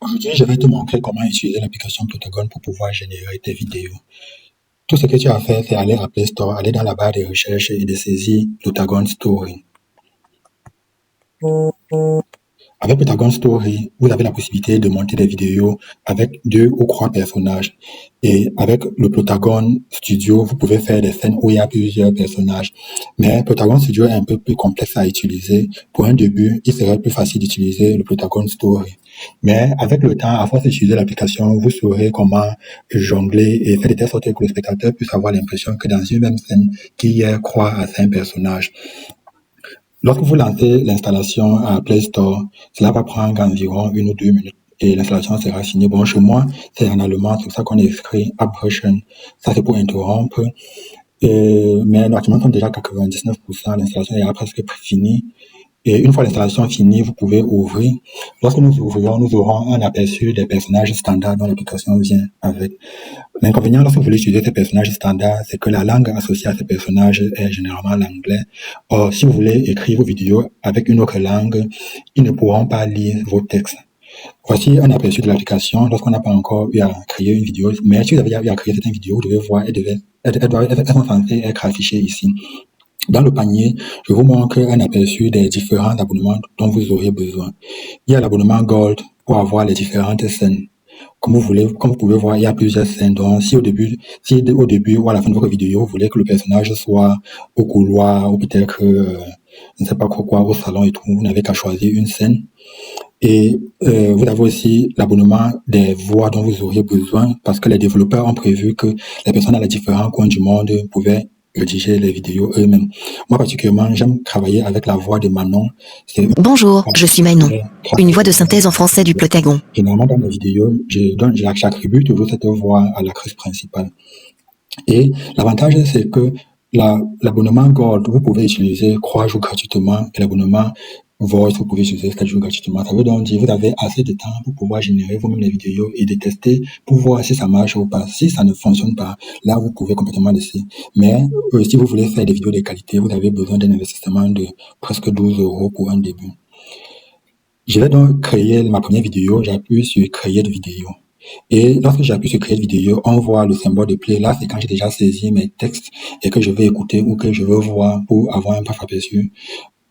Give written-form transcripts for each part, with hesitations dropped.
Aujourd'hui, je vais te montrer comment utiliser l'application Plotagon pour pouvoir générer tes vidéos. Tout ce que tu as à faire, c'est aller à Play Store, aller dans la barre de recherche et de saisir Plotagon Story. Avec Plotagon Story, vous avez la possibilité de monter des vidéos avec 2 ou 3 personnages. Et avec le Plotagon Studio, vous pouvez faire des scènes où il y a plusieurs personnages. Mais Plotagon Studio est un peu plus complexe à utiliser. Pour un début, il serait plus facile d'utiliser le Plotagon Story. Mais avec le temps, à force d'utiliser l'application, vous saurez comment jongler et faire de telle sorte que le spectateur puisse avoir l'impression que dans une même scène, qu'il y ait 3 à 5 personnages. Lorsque vous lancez l'installation à Play Store, cela va prendre environ 1 ou 2 minutes et l'installation sera signée. Bon, chez moi, c'est en allemand, c'est pour ça qu'on écrit Abbrechen. Ça, c'est pour interrompre. Mais actuellement, on est déjà à 99%, l'installation est presque finie. Et une fois l'installation finie, vous pouvez ouvrir. Lorsque nous ouvrirons, nous aurons un aperçu des personnages standards dont l'application vient avec. L'inconvénient lorsque vous voulez utiliser ces personnages standards, c'est que la langue associée à ces personnages est généralement l'anglais. Or, si vous voulez écrire vos vidéos avec une autre langue, ils ne pourront pas lire vos textes. Voici un aperçu de l'application lorsqu'on n'a pas encore eu à créer une vidéo. Mais si vous avez eu à créer cette vidéo, vous devez voir, elles sont censées être affichées ici. Dans le panier, je vous montre un aperçu des différents abonnements dont vous aurez besoin. Il y a l'abonnement Gold pour avoir les différentes scènes. Comme vous pouvez voir, il y a plusieurs scènes. Donc, si au début ou à la fin de votre vidéo, vous voulez que le personnage soit au couloir ou peut-être, je ne sais pas quoi, au salon et tout, vous n'avez qu'à choisir une scène. Et vous avez aussi l'abonnement des voix dont vous auriez besoin parce que les développeurs ont prévu que les personnes dans les différents coins du monde pouvaient rédiger les vidéos eux-mêmes. Moi, particulièrement, j'aime travailler avec la voix de Manon. Bonjour, je suis Manon, une voix de synthèse en français du Plotagon. Généralement, dans mes vidéos, j'attribue toujours cette voix à l'actrice principale. Et l'avantage, c'est que l'abonnement Gold, vous pouvez utiliser 3 jours gratuitement et l'abonnement Voice, vous pouvez utiliser 4 jours gratuitement. Ça veut donc dire que vous avez assez de temps pour pouvoir générer vous-même les vidéos et de tester pour voir si ça marche ou pas. Si ça ne fonctionne pas, là, vous pouvez complètement laisser. Mais si vous voulez faire des vidéos de qualité, vous avez besoin d'un investissement de presque 12 € pour un début. Je vais donc créer ma première vidéo. J'appuie sur créer de vidéo. Et lorsque j'appuie sur créer de vidéo, on voit le symbole de play. Là, c'est quand j'ai déjà saisi mes textes et que je vais écouter ou que je veux voir pour avoir un bref aperçu.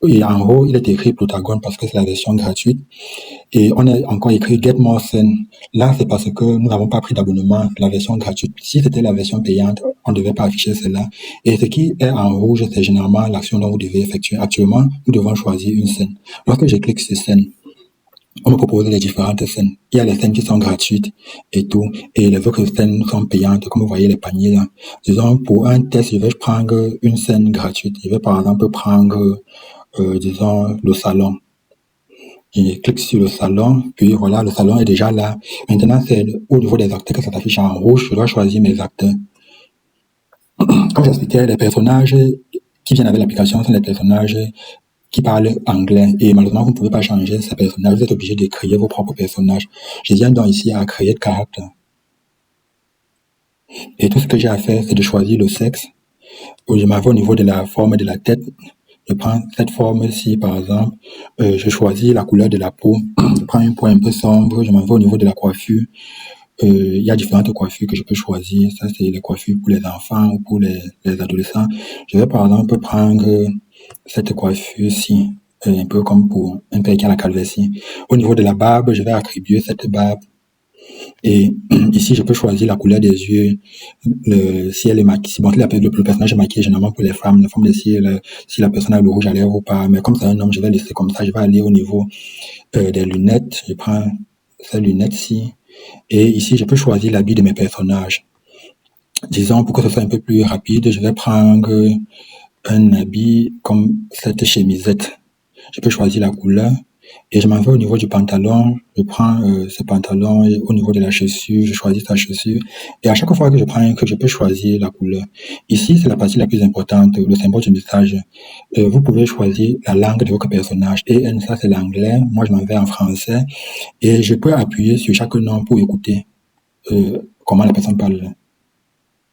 Et en haut, il est écrit Plotagon parce que c'est la version gratuite. Et on a encore écrit Get More Scene. Là, c'est parce que nous n'avons pas pris d'abonnement la version gratuite. Si c'était la version payante, on ne devait pas afficher celle-là. Et ce qui est en rouge, c'est généralement l'action dont vous devez effectuer. Actuellement, nous devons choisir une scène. Lorsque je clique sur scène, on me propose les différentes scènes. Il y a les scènes qui sont gratuites et tout, et les autres scènes sont payantes, comme vous voyez les paniers là. Disons, pour un test, je vais prendre une scène gratuite. Je vais par exemple prendre, disons, le salon. Je clique sur le salon, puis voilà, le salon est déjà là. Maintenant, c'est au niveau des acteurs que ça s'affiche en rouge. Je dois choisir mes acteurs. Comme j'expliquais, les personnages qui viennent avec l'application sont les personnages qui parlent anglais et malheureusement vous ne pouvez pas changer ces personnages, vous êtes obligé de créer vos propres personnages. Je viens donc ici à créer de caractère. Et tout ce que j'ai à faire, c'est de choisir le sexe. Je m'en vais au niveau de la forme de la tête. Je prends cette forme-ci, par exemple. Je choisis la couleur de la peau. Je prends une peau un peu sombre. Je m'en vais au niveau de la coiffure. Il y a différentes coiffures que je peux choisir. Ça, c'est les coiffures pour les enfants ou pour les adolescents. Je vais, par exemple, prendre cette coiffure-ci, un peu comme pour un peu à la calvitie. Au niveau de la barbe, je vais attribuer cette barbe. Et ici, je peux choisir la couleur des yeux, si elle est maquillée. Bon, le personnage est maquillé généralement pour les femmes si la personne a le rouge à lèvres ou pas. Mais comme c'est un homme, je vais laisser comme ça. Je vais aller au niveau des lunettes. Je prends ces lunettes-ci. Et ici, je peux choisir l'habit de mes personnages. Disons, pour que ce soit un peu plus rapide, je vais prendre un habit comme cette chemisette. Je peux choisir la couleur et je m'en vais au niveau du pantalon. Je prends ce pantalon et au niveau de la chaussure, je choisis sa chaussure. Et à chaque fois que je peux choisir la couleur. Ici, c'est la partie la plus importante, le symbole du message. Vous pouvez choisir la langue de votre personnage. Et ça, c'est l'anglais. Moi, je m'en vais en français. Et je peux appuyer sur chaque nom pour écouter comment la personne parle.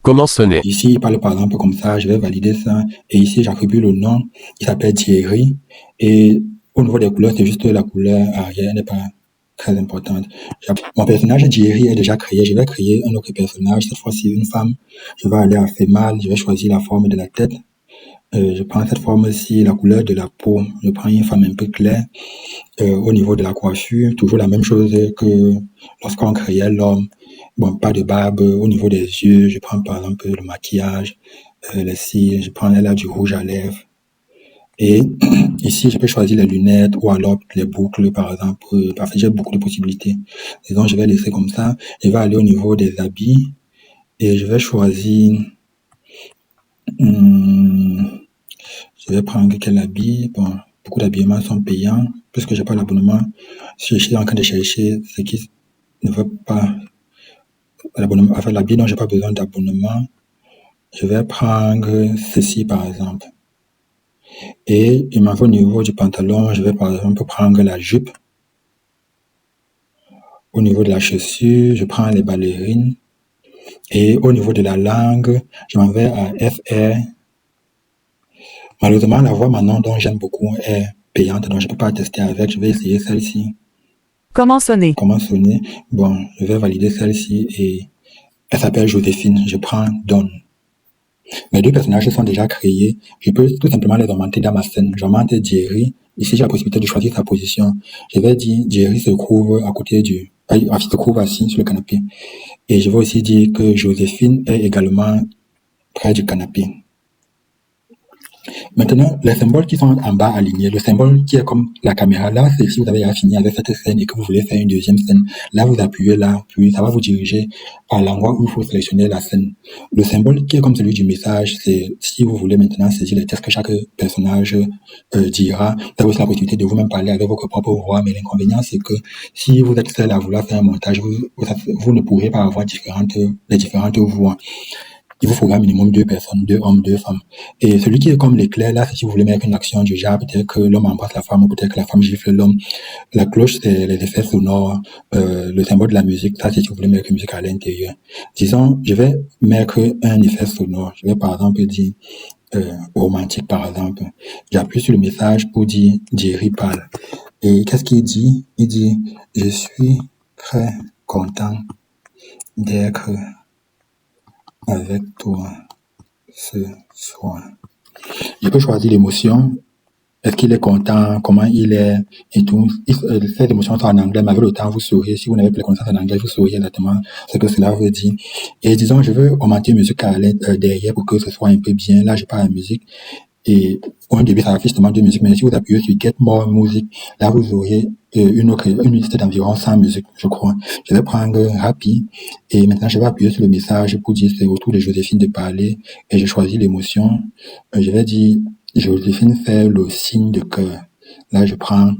Comment sonner? Ici, il parle par exemple comme ça, je vais valider ça. Et ici, j'attribue le nom. Il s'appelle Thierry. Et au niveau des couleurs, c'est juste la couleur arrière, n'est pas très importante. Mon personnage Jerry est déjà créé. Je vais créer un autre personnage, cette fois-ci une femme. Je vais aller à Female, je vais choisir la forme de la tête. Je prends cette forme-ci, la couleur de la peau. Je prends une femme un peu claire. Au niveau de la coiffure, toujours la même chose que lorsqu'on créait l'homme. Bon, pas de barbe. Au niveau des yeux, je prends par exemple le maquillage, les cils, je prends là du rouge à lèvres. Et ici, je peux choisir les lunettes ou alors les boucles, par exemple. Parce que j'ai beaucoup de possibilités. Disons, je vais laisser comme ça. Je vais aller au niveau des habits et je vais choisir... je vais prendre quel habit. Bon, beaucoup d'habillements sont payants. Puisque j'ai pas l'abonnement, je suis en train de chercher ce qui ne veut pas l'abonnement. Enfin, l'habit dont j'ai pas besoin d'abonnement. Je vais prendre ceci, par exemple. Et il m'en va au niveau du pantalon, je vais par exemple prendre la jupe. Au niveau de la chaussure, je prends les ballerines. Et au niveau de la langue, je m'en vais à FR. Malheureusement, la voix Manon, dont j'aime beaucoup, est payante, donc je ne peux pas tester avec. Je vais essayer celle-ci. Comment sonner? Comment sonner? Bon, je vais valider celle-ci et elle s'appelle Joséphine. Je prends Don. Mes deux personnages sont déjà créés. Je peux tout simplement les augmenter dans ma scène. J'augmente Jerry. Ici, j'ai la possibilité de choisir sa position. Je vais dire Jerry se trouve à côté du... Il se trouve assis sur le canapé. Et je vais aussi dire que Joséphine est également près du canapé. Maintenant, les symboles qui sont en bas alignés, le symbole qui est comme la caméra, là, c'est si vous avez fini avec cette scène et que vous voulez faire une deuxième scène. Là, vous appuyez là, puis ça va vous diriger à l'endroit où il faut sélectionner la scène. Le symbole qui est comme celui du message, c'est si vous voulez maintenant saisir les textes que chaque personnage dira. Vous avez aussi la possibilité de vous-même parler avec votre propre voix, mais l'inconvénient, c'est que si vous êtes seul à vouloir faire un montage, vous ne pourrez pas avoir les différentes voix. Il vous faudra minimum 2 personnes, 2 hommes, 2 femmes. Et celui qui est comme l'éclair, là, c'est si vous voulez mettre une action du genre, peut-être que l'homme embrasse la femme, ou peut-être que la femme gifle l'homme. La cloche, c'est les effets sonores. Le symbole de la musique, ça, c'est si vous voulez mettre une musique à l'intérieur. Disons, je vais mettre un effet sonore. Je vais, par exemple, dire, romantique, par exemple. J'appuie sur le message pour dire, Jerry parle. Et qu'est-ce qu'il dit? Il dit, je suis très content d'être avec toi ce soir. Je peux choisir l'émotion. Est-ce qu'il est content? Comment il est? Et tout. Ces émotions sont en anglais, mais avec le temps, vous saurez. Si vous n'avez pas les connaissances en anglais, vous saurez exactement ce que cela veut dire. Et disons, je veux augmenter la musique derrière pour que ce soit un peu bien. Là, je parle la musique. Et au début, ça affiche justement 2 musiques. Mais si vous appuyez sur Get More Music, là, vous aurez une liste d'environ 100 musiques, je crois. Je vais prendre Happy. Et maintenant, je vais appuyer sur le message pour dire c'est au tour de Joséphine de parler. Et je choisis l'émotion. Je vais dire Joséphine fait le signe de cœur. Là, je prends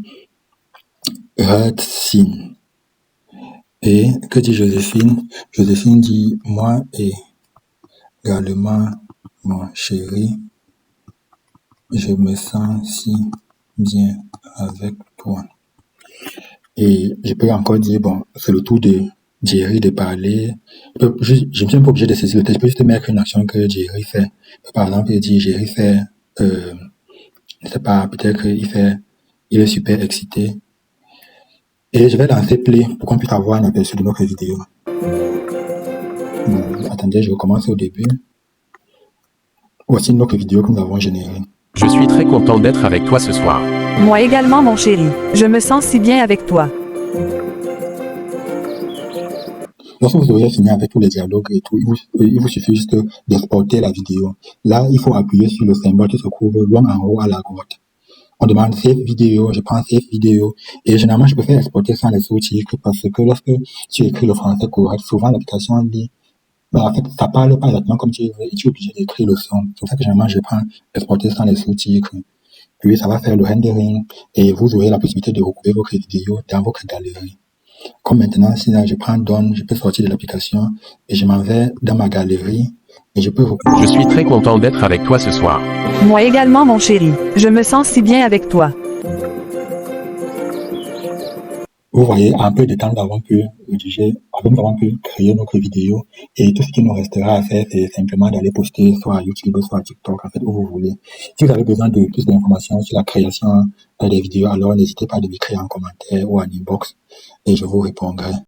Heart Sign. Et que dit Joséphine? Joséphine dit moi également, mon chéri. Je me sens si bien avec toi. Et je peux encore dire, bon, c'est le tour de Jerry de parler. Je ne suis même pas obligé de saisir le texte. Je peux juste mettre une action que Jerry fait. Par exemple, il dit, Jerry fait, je ne sais pas, peut-être il est super excité. Et je vais lancer play pour qu'on puisse avoir un aperçu de notre vidéo. Bon, attendez, je recommence au début. Voici notre vidéo que nous avons générée. Je suis très content d'être avec toi ce soir. Moi également, mon chéri. Je me sens si bien avec toi. Lorsque vous aurez fini avec tous les dialogues et tout, il vous suffit juste d'exporter la vidéo. Là, il faut appuyer sur le symbole qui se trouve loin en haut à la droite. On demande Save vidéo, je prends Save vidéo. Et généralement, je préfère exporter sans les sous-titres parce que lorsque tu écris le français correct, souvent l'application dit, en fait, ça parle pas exactement comme tu veux et tu es obligé d'écrire le son. C'est pour ça que généralement, je prends exporter sans les sous-titres. Puis, ça va faire le rendering et vous aurez la possibilité de retrouver votre vidéo dans votre galerie. Comme maintenant, si là, je prends Don, je peux sortir de l'application et je m'en vais dans ma galerie et je peux... Je suis très content d'être avec toi ce soir. Moi également, mon chéri. Je me sens si bien avec toi. Vous voyez, en peu de temps, nous avons pu rédiger, nous avons pu créer notre vidéo et tout ce qui nous restera à faire, c'est simplement d'aller poster soit à YouTube, soit à TikTok, en fait, où vous voulez. Si vous avez besoin de plus d'informations sur la création des vidéos, alors n'hésitez pas à m'écrire en commentaire ou en inbox et je vous répondrai.